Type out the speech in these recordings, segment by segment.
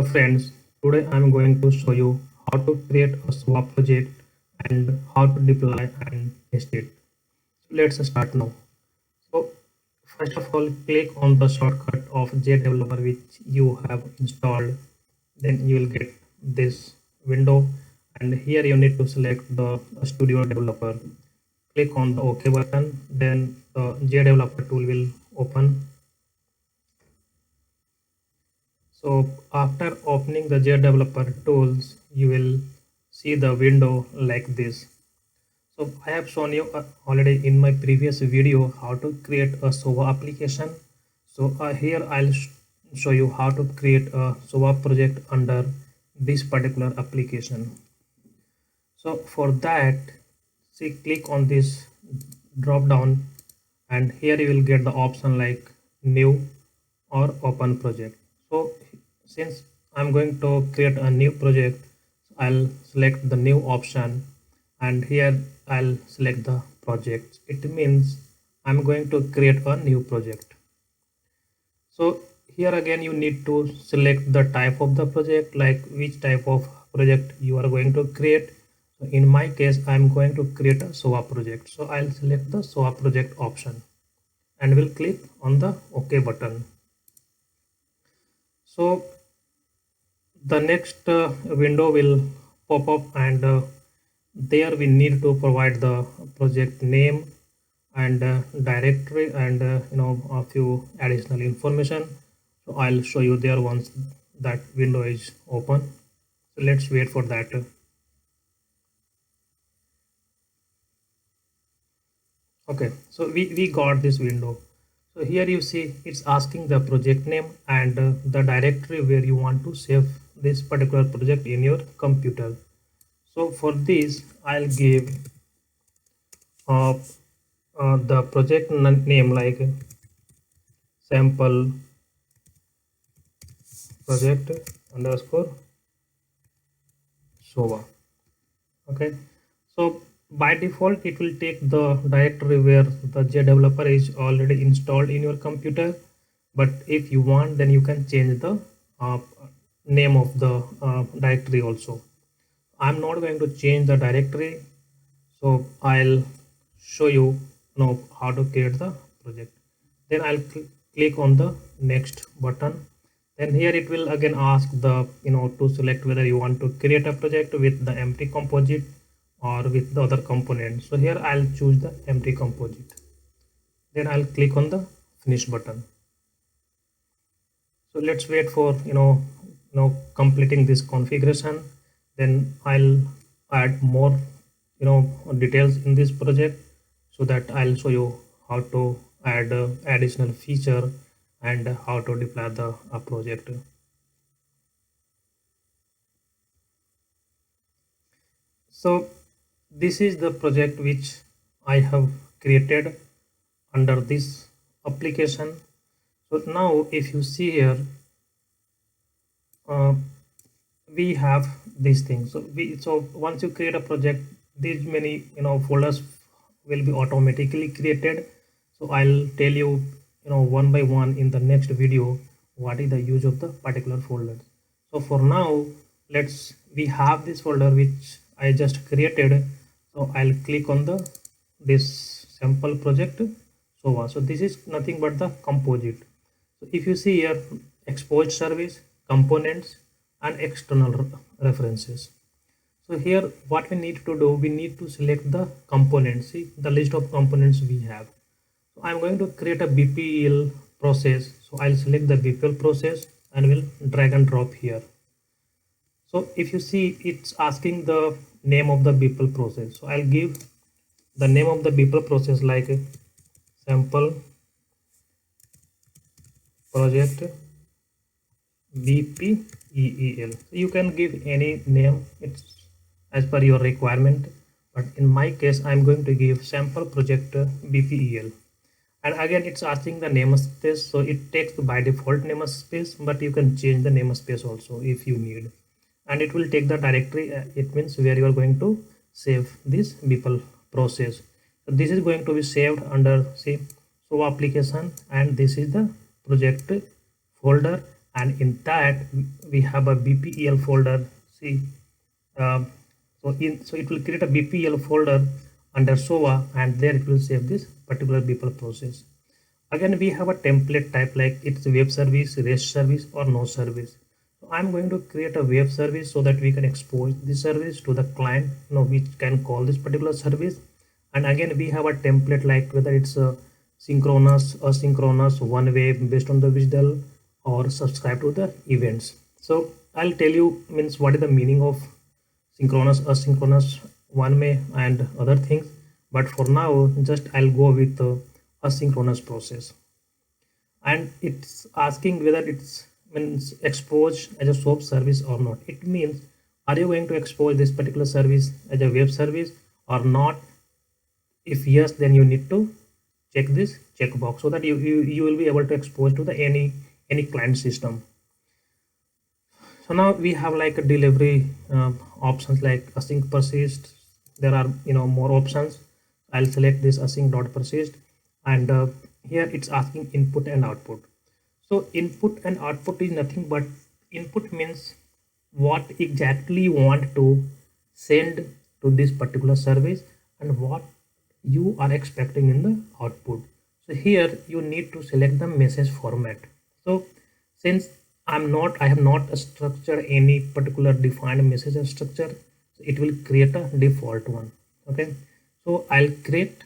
friends, today I am going to show you how to create a swap project and how to deploy and test it. So let's start now. So first of all, click on the shortcut of JDeveloper which you have installed. Then you will get this window, and here you need to select the Studio Developer. Click on the OK button, then the JDeveloper tool will open. So after opening the JDeveloper tools, you will see the window like this. So I have shown you already in my previous video how to create a SOA application. So here I'll show you how to create a SOA project under this particular application. So for that, see, click on this drop down, and here you will get the option like new or open project. So since I'm going to create a new project, I'll select the new option, and here I'll select the project. It means I'm going to create a new project. So here again you need to select the type of the project, like which type of project you are going to create. So in my case, I'm going to create a SOA project. So I'll select the SOA project option and will click on the OK button. So the next window will pop up, and there we need to provide the project name and directory and a few additional information. So I'll show you there once that window is open. So let's wait for that. Okay, so we got this window. So here you see it's asking the project name and the directory where you want to save this particular project in your computer. So for this, I'll give uh, the project name like sample project underscore SOA. Okay, so by default it will take the directory where the JDeveloper is already installed in your computer, but if you want, then you can change the name of the directory also. I'm not going to change the directory, so I'll show you now how to create the project. Then I'll click on the next button. Then here it will again ask the to select whether you want to create a project with the empty composite or with the other component. So here I'll choose the empty composite. Then I'll click on the finish button. So let's wait for completing this configuration. Then I'll add more details in this project, so that I'll show you how to add additional feature and how to deploy the project. So this is the project which I have created under this application. So now if you see here, we have these things. So once you create a project, these many folders will be automatically created. So I'll tell you one by one in the next video what is the use of the particular folder. So for now, we have this folder which I just created. So I'll click on this sample project SOA. So this is nothing but the composite. So if you see here, export service, components, and external references. So here what we need to do, we need to select the components. See the list of components we have. So I'm going to create a BPEL process. So I'll select the BPEL process and will drag and drop here. So if you see, it's asking the name of the BPEL process. So I'll give the name of the BPEL process like sample project BPEL. You can give any name, it's as per your requirement, but in my case I'm going to give sample project BPEL. And again it's asking the namespace, so it takes by default namespace, but you can change the namespace also if you need. And it will take the directory, it means where you are going to save this BPEL process. So this is going to be saved under say SOA application, and this is the project folder and in that we have a BPEL folder. See, um, so it will create a BPEL folder under SOA, and there it will save this particular BPEL process. Again, we have a template type like it's web service, REST service, or no service. So I'm going to create a web service so that we can expose this service to the client, which can call this particular service. And again, we have a template like whether it's a synchronous, asynchronous, one way based on the WSDL, or subscribe to the events. So I'll tell you means what is the meaning of synchronous, asynchronous, one way, and other things. But for now, just I'll go with asynchronous process. And it's asking whether it's means exposed as a SOAP service or not. It means, are you going to expose this particular service as a web service or not? If yes, then you need to check this checkbox so that you will be able to expose to the any client system. So now we have like a delivery options like async persist. There are more options. I'll select this async dot persist, and here it's asking input and output. So input and output is nothing but input means what exactly you want to send to this particular service and what you are expecting in the output. So here you need to select the message format. So since I have not structured any particular defined message structure, so it will create a default one. Okay, so I'll create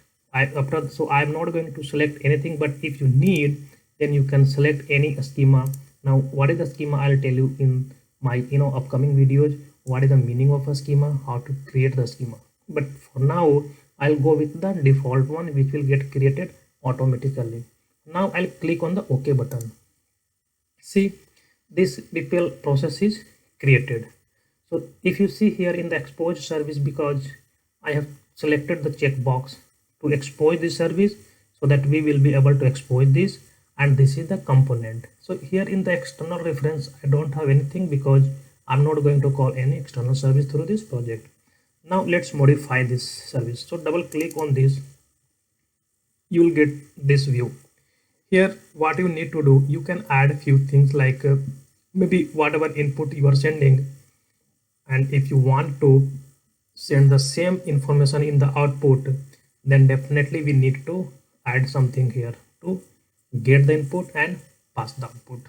so I'm not going to select anything, but if you need, then you can select any schema. Now what is the schema? I'll tell you in my upcoming videos what is the meaning of a schema, how to create the schema. But for now I'll go with the default one, which will get created automatically. Now I'll click on the OK button. See, this BPEL process is created. So if you see here in the expose service, because I have selected the checkbox to expose this service, so that we will be able to expose this, and this is the component. So here in the external reference, I don't have anything because I'm not going to call any external service through this project. Now let's modify this service. So double click on this, you will get this view. Here what you need to do, you can add a few things like maybe whatever input you are sending, and if you want to send the same information in the output, then definitely we need to add something here to get the input and pass the output.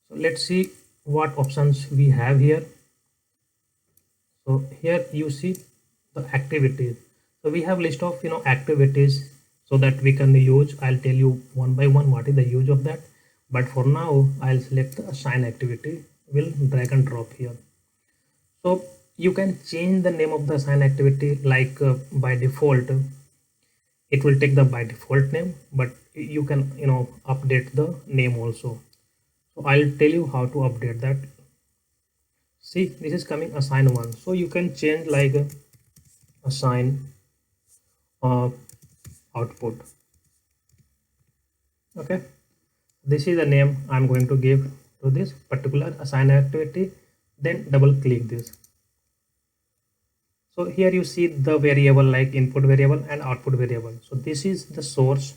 So let's see what options we have here. So here you see the activities. So we have list of activities so that we can use. I'll tell you one by one what is the use of that, but for now I'll select the assign activity. We'll drag and drop here. So you can change the name of the assign activity, like by default it will take the by default name, but you can update the name also. So I'll tell you how to update that. See, this is coming assign one, so you can change like assign output. Okay, this is the name I'm going to give to this particular assign activity. Then double click this. So here you see the variable like input variable and output variable. So this is the source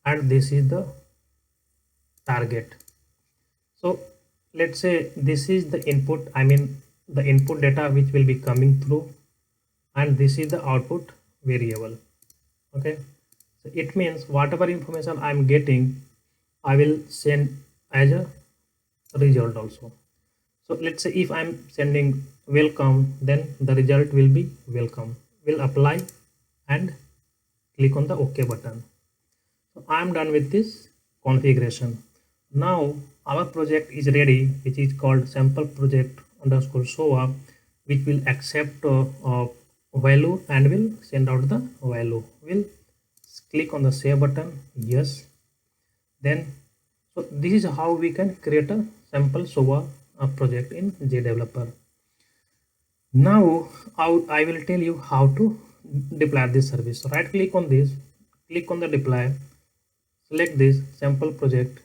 and this is the target. So let's say this is the input, I mean the input data which will be coming through, and this is the output variable. Okay, so it means whatever information I'm getting, I will send as a result also. So let's say if I'm sending welcome, then the result will be welcome. We'll apply and click on the OK button. So I'm done with this configuration. Now our project is ready, which is called sample project underscore SOA, which will accept value and will send out the value. We'll click on the save button. Yes. Then so this is how we can create a sample SOA project in JDeveloper. Now I will tell you how to deploy this service. So right click on this, click on the deploy, select this sample project,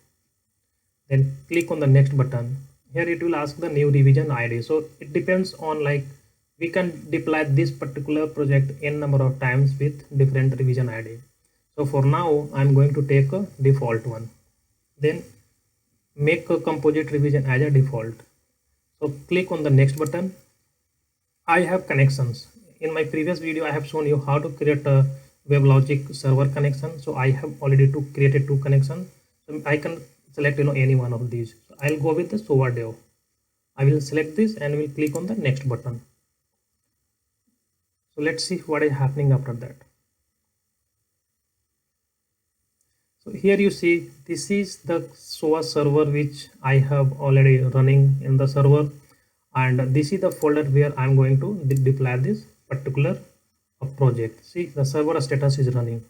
then click on the next button. Here it will ask the new revision ID. So it depends on, like, we can deploy this particular project n number of times with different revision ID. So for now I'm going to take a default one. Then make a composite revision as a default. So click on the next button. I have connections. In my previous video, I have shown you how to create a WebLogic server connection. So I have already created two connections. So I can select any one of these. So I'll go with the SOA Dev. I will select this and will click on the next button. So let's see what is happening after that. So here you see this is the SOA server which I have already running in the server, and this is the folder where I'm going to deploy this particular project. See, the server status is running.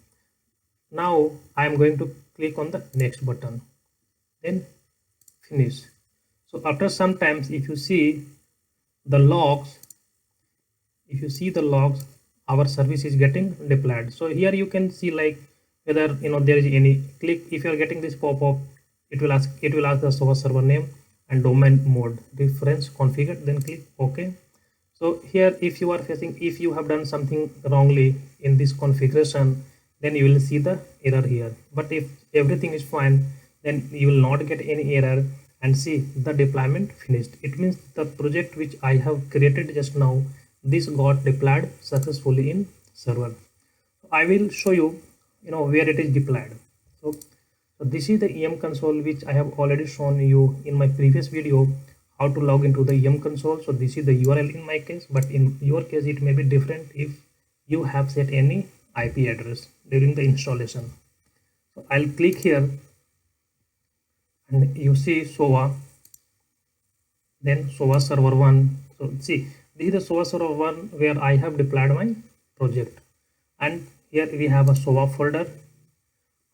Now I'm going to click on the next button, then finish. So after some times, if you see the logs, our service is getting deployed. So here you can see like whether there is any click. If you are getting this pop-up, it will ask the SOA server name and domain mode reference configured, then click OK. So here if you have done something wrongly in this configuration, then you will see the error here. But if everything is fine, then you will not get any error, and see the deployment finished. It means the project which I have created just now, this got deployed successfully in server. I will show you where it is deployed. So this is the EM console which I have already shown you in my previous video, how to log into the EM console. So this is the URL in my case, but in your case it may be different if you have set any IP address during the installation. So I'll click here and you see SOA, then SOA server 1. So see, this is the SOA server 1 where I have deployed my project, and here we have a SOA folder.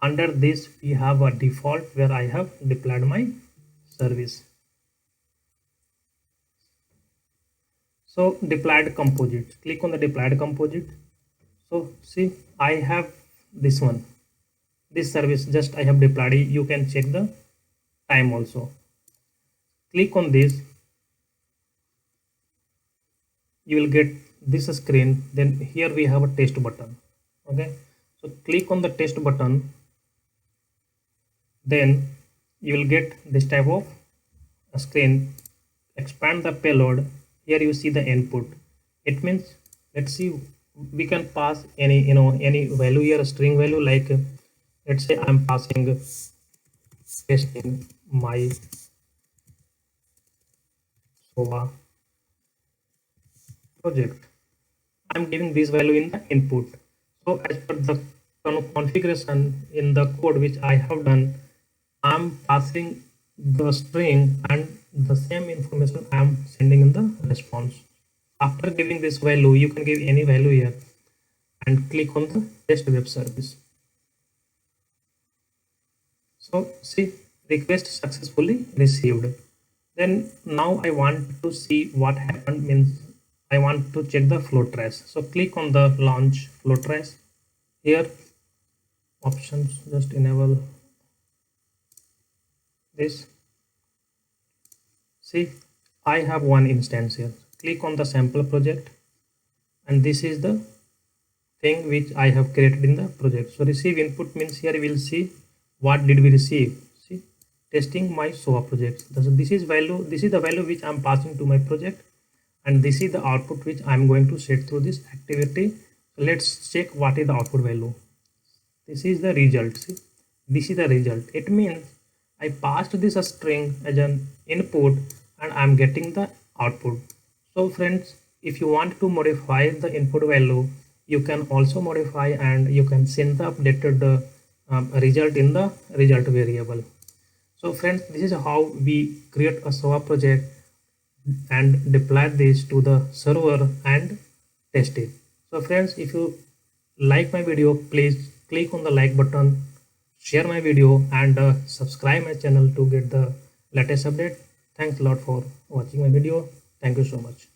Under this we have a default where I have deployed my service. So deployed composite, click on the deployed composite. So see, I have this one, this service just I have deployed. You can check the time also. Click on this, you will get this screen. Then here we have a test button. Okay, so click on the test button, then you will get this type of a screen. Expand the payload. Here you see the input. It means, let's see, we can pass any any value here, string value, like let's say I'm passing testing my SOA project. I'm giving this value in the input. So as per the configuration in the code which I have done, I'm passing the string and the same information I'm sending in the response. After giving this value, you can give any value here and click on the test web service. So see, request successfully received. Then now I want to see what happened, means I want to check the flow trace. So click on the launch flow trace. Here options, just enable this. See, I have one instance here. Click on the sample project, and this is the thing which I have created in the project. So receive input means here we will see what did we receive. See, testing my SOA project. So this is the value which I'm passing to my project, and this is the output which I'm going to set through this activity. So let's check what is the output value. This is the result. See, this is the result. It means I passed this string as an input and I'm getting the output. So friends, if you want to modify the input value, you can also modify and you can send the updated result in the result variable. So friends, this is how we create a SOA project and deploy this to the server and test it. So friends, if you like my video, please click on the like button, share my video, and subscribe my channel to get the latest update. Thanks a lot for watching my video. Thank you so much.